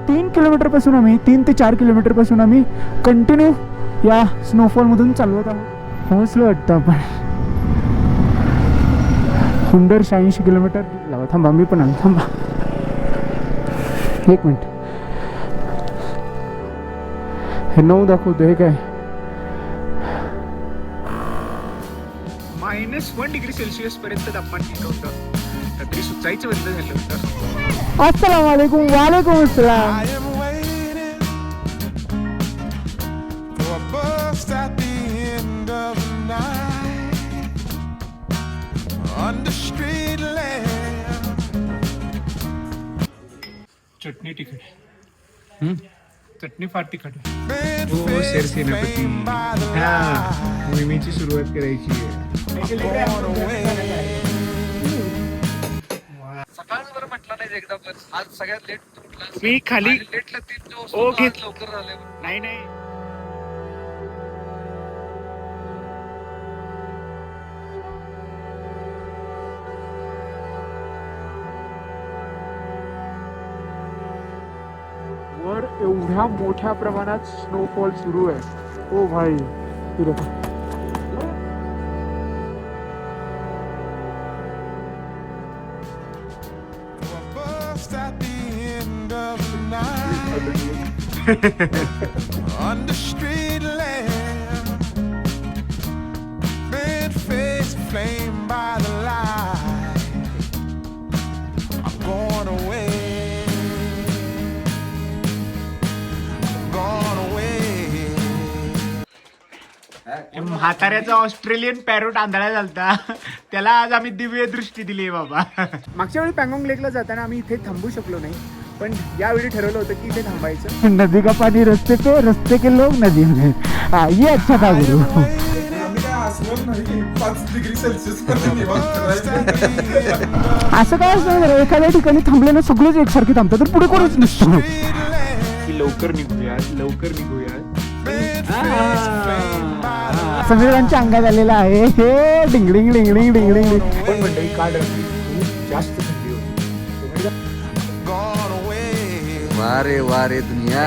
3 किलोमीटरपासून आम्ही 3 ते 4 किलोमीटरपासून आम्ही कंटिन्यू या स्नोफॉलमधून चालवत आहोत. पोहोचलो वाटतं आपण. सुंदर 86 किलोमीटर लावा. थांबा मी पण आलो. थांबा 1 मिनिट. हे 9 दाखवतो. हे काय -1 डिग्री सेल्सिअस पर्यंत तापमान गेलं होतं. रात्री सुचायचं बंद झालं होतं. अस्सलाम वालेकुम. वालेकुम अस्सलाम. चटणी तिखट. चटणी फार तिखट. हो सेनापती. मोहिमेची सुरुवात करायची आहे. सकाळवर म्हटलं नाही एकदा पण आज सगळ्यात लेट. मी खाली लेटला 3 दिवस लवकर झाले. नाही नाही. वर एवढ्या मोठ्या प्रमाणात स्नोफॉल सुरू आहे. ओ भाई On the street lamp, bed face flame by the light. I'm going away. I'm going away. म्हाताऱ्याचा ऑस्ट्रेलियन पॅरोट आंधळा झालता. त्याला आज आम्ही दिव्य दृष्टी दिली बाबा. मागच्या वेळी पँगॉंग लेकला जाताना आम्ही इथे थांबू शकलो नाही, पण यावेळी ठरवलं होतं की इथे थांबायचं. नदी का पाणी रस्ते पे, रस्ते के लोग नदी में. ये अच्छा था गुरु. असं काय असतं एखाद्या ठिकाणी थांबले ना सगळेच एकसारखे थांबतात तर पुढे कोणीच नसतं. की लवकर निघूयात, लवकर निघूयात. समीरांच्या अंगात आलेला आहे हे डिंगडिंग डिंगडिंग डिंगडिंग. पण मंडळी काल रात्री खूप जास्त थंडी होती. वारे वारे दुनिया.